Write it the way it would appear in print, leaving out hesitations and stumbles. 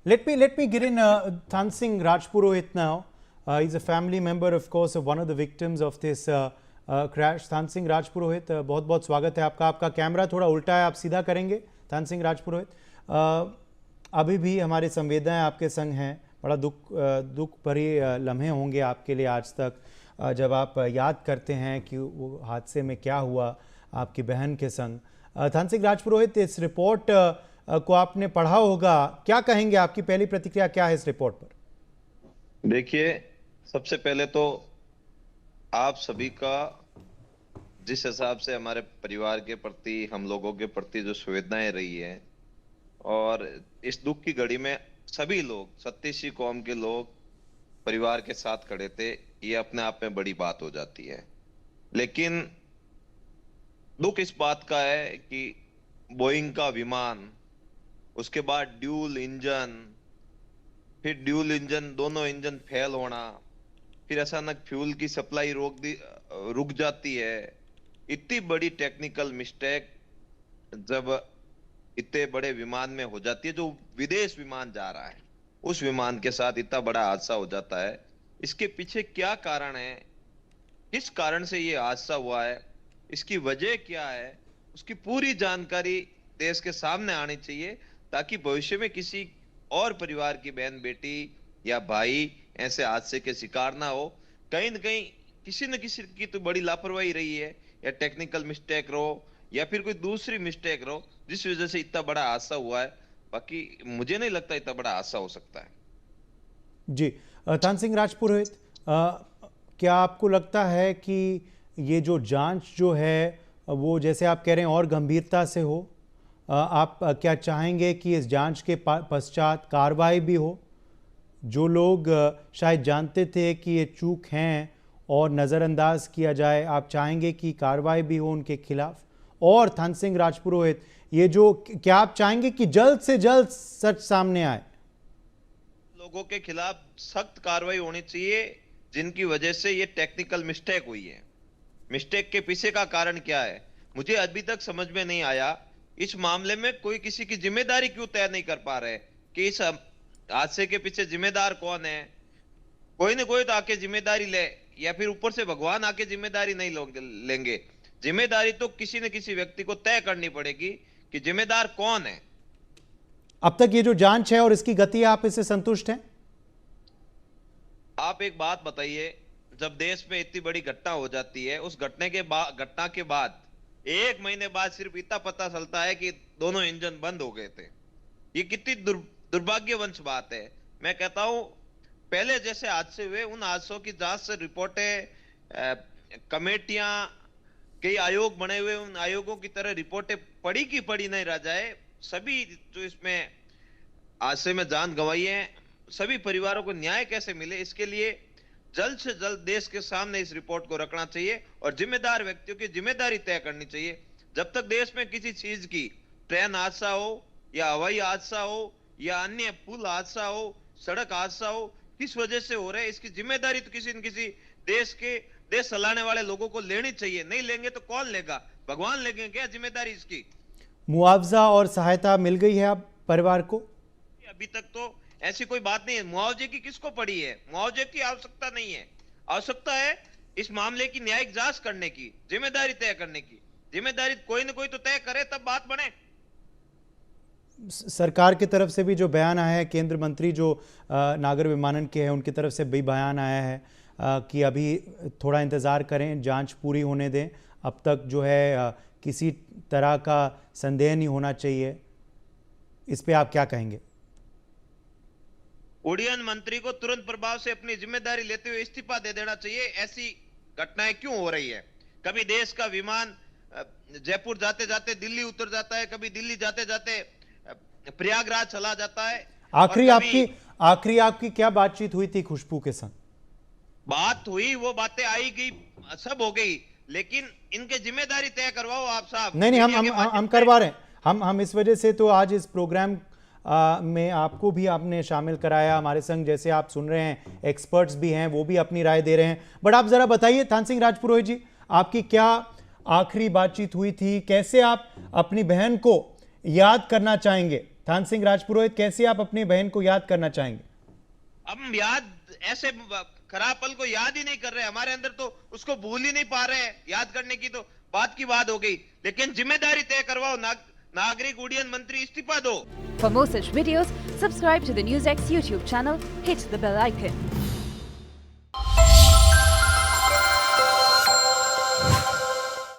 Let me get in Than Singh Rajpurohit now. He's a family member, of course, of one of the victims of this crash. Than Singh Rajpurohit, बहुत बहुत स्वागत है आपका. आपका camera थोड़ा उल्टा है, आप सीधा करेंगे. Than Singh Rajpurohit, अभी भी हमारे संवेदनाएं आपके संग हैं. बड़ा दुख भरी लम्हे होंगे आपके लिए आज तक, जब आप याद करते हैं कि वो हादसे में क्या हुआ आपकी बहन के संग. Than Singh Rajpurohit, इस रिपोर्ट को आपने पढ़ा होगा, क्या कहेंगे, आपकी पहली प्रतिक्रिया क्या है इस रिपोर्ट पर? देखिए, सबसे पहले तो आप सभी का जिस हिसाब से हमारे परिवार के प्रति, हम लोगों के प्रति जो संवेदनाएं रही है, और इस दुख की घड़ी में सभी लोग, 37 कौम के लोग परिवार के साथ खड़े थे, ये अपने आप में बड़ी बात हो जाती है. लेकिन दुख इस बात का है कि बोइंग का विमान, उसके बाद ड्यूल इंजन, फिर ड्यूल इंजन, दोनों इंजन फेल होना, फिर अचानक फ्यूल की सप्लाई रुक जाती है. इतनी बड़ी टेक्निकल मिस्टेक जब इतने बड़े विमान में हो जाती है, जो विदेश विमान जा रहा है, उस विमान के साथ इतना बड़ा हादसा हो जाता है. इसके पीछे क्या कारण है, किस कारण से ये हादसा हुआ है, इसकी वजह क्या है, उसकी पूरी जानकारी देश के सामने आनी चाहिए, ताकि भविष्य में किसी और परिवार की बहन बेटी या भाई ऐसे हादसे के शिकार ना हो. कहीं न कहीं किसी न किसी की तो बड़ी लापरवाही रही है, या टेक्निकल मिस्टेक रहो, या फिर कोई दूसरी मिस्टेक रहो, जिस वजह से इतना बड़ा हादसा हुआ है. बाकी मुझे नहीं लगता इतना बड़ा हादसा हो सकता है. जी, Than Singh Rajpurohit, क्या आपको लगता है कि ये जो जांच जो है वो, जैसे आप कह रहे हैं, और गंभीरता से हो? आप क्या चाहेंगे कि इस जांच के पश्चात कार्रवाई भी हो? जो लोग शायद जानते थे कि ये चूक हैं और नज़रअंदाज किया जाए, आप चाहेंगे कि कार्रवाई भी हो उनके खिलाफ? और Than Singh Rajpurohit, ये जो, क्या आप चाहेंगे कि जल्द से जल्द सच सामने आए? लोगों के खिलाफ सख्त कार्रवाई होनी चाहिए, जिनकी वजह से ये टेक्निकल मिस्टेक हुई है. मिस्टेक के पीछे का कारण क्या है, मुझे अभी तक समझ में नहीं आया. इस मामले में कोई किसी की जिम्मेदारी क्यों तय नहीं कर पा रहे कि इस हादसे के पीछे जिम्मेदार कौन है? कोई न कोई तो आके जिम्मेदारी ले, या फिर ऊपर से भगवान आके जिम्मेदारी नहीं लेंगे. जिम्मेदारी तो किसी न किसी व्यक्ति को तय करनी पड़ेगी कि जिम्मेदार कौन है. अब तक ये जो जांच है और इसकी गति, आप इससे संतुष्ट हैं? आप एक बात बताइए, जब देश में इतनी बड़ी घटना हो जाती है, उस घटना के बाद 1 महीने बाद सिर्फ इतना पता चलता है कि दोनों इंजन बंद हो गए थे. ये कितनी दुर्भाग्यवंश बात है. मैं कहता हूं, पहले जैसे हादसे हुए, उन हादसों की जांच से रिपोर्टें, कमेटियां, कई आयोग बने हुए, उन आयोगों की तरह रिपोर्टें पड़ी की पड़ी नहीं रह जाए. सभी जो इसमें हादसे में जान गंवाई है, सभी परिवारों को न्याय कैसे मिले, इसके लिए जल्द से जल्द देश के सामने इस रिपोर्ट को रखना चाहिए, और जिम्मेदार व्यक्तियों की जिम्मेदारी तय करनी चाहिए. जब तक देश में किसी चीज की, ट्रेन हादसा हो या हवाई हादसा हो या अन्य पुल हादसा हो, सड़क हादसा हो, किस वजह से हो रहा है, इसकी जिम्मेदारी तो किसी न किसी देश चलाने वाले लोगों को लेनी चाहिए. नहीं लेंगे तो कौन लेगा? भगवान लेंगे क्या जिम्मेदारी इसकी? मुआवजा और सहायता मिल गई है अब परिवार को? अभी तक तो ऐसी कोई बात नहीं है. मुआवजे की किसको पड़ी है? मुआवजे की आवश्यकता नहीं है. आवश्यकता है इस मामले की न्यायिक जांच करने की, जिम्मेदारी तय करने की. जिम्मेदारी कोई ना कोई तो तय करे, तब बात बने. सरकार की तरफ से भी जो बयान आया है, केंद्र मंत्री जो नागर विमानन के हैं, उनकी तरफ से भी बयान आया है कि अभी थोड़ा इंतज़ार करें, जांच पूरी होने दें. अब तक जो है किसी तरह का संदेह नहीं होना चाहिए. इस पे आप क्या कहेंगे? उड्डयन मंत्री को तुरंत प्रभाव से अपनी जिम्मेदारी लेते हुए इस्तीफा दे देना चाहिए. ऐसी घटनाएं क्यों हो रही है? कभी देश का विमान जयपुर जाते जाते दिल्ली उतर जाता है, कभी दिल्ली जाते जाते प्रयागराज चला जाता है. आखिरी आपकी क्या बातचीत हुई थी खुशबू के संग? बात हुई, वो बातें आई गई, सब हो गई, लेकिन इनके जिम्मेदारी तय करवाओ आप साहब. नहीं, हम करवा रहे हैं. हम इस वजह से तो आज इस प्रोग्राम में आपको भी आपने शामिल कराया हमारे संग. जैसे आप सुन रहे हैं, एक्सपर्ट्स भी हैं, वो भी अपनी राय दे रहे हैं. बट आप जरा बताइए Than Singh Rajpurohit जी, आपकी क्या आखिरी बातचीत हुई थी? कैसे आप अपनी बहन को याद करना चाहेंगे? थान सिंह राजपुरोहित, कैसे आप अपनी बहन को याद करना चाहेंगे? हम याद ऐसे खराब पल को याद ही नहीं कर रहे, हमारे अंदर तो उसको भूल ही नहीं पा रहे हैं। याद करने की तो बात की बात हो गई, लेकिन जिम्मेदारी तय करवाओ। नागरिक उड्डयन मंत्री इस्तीफा दो। For more such videos, subscribe to the NewsX YouTube channel, hit the bell icon.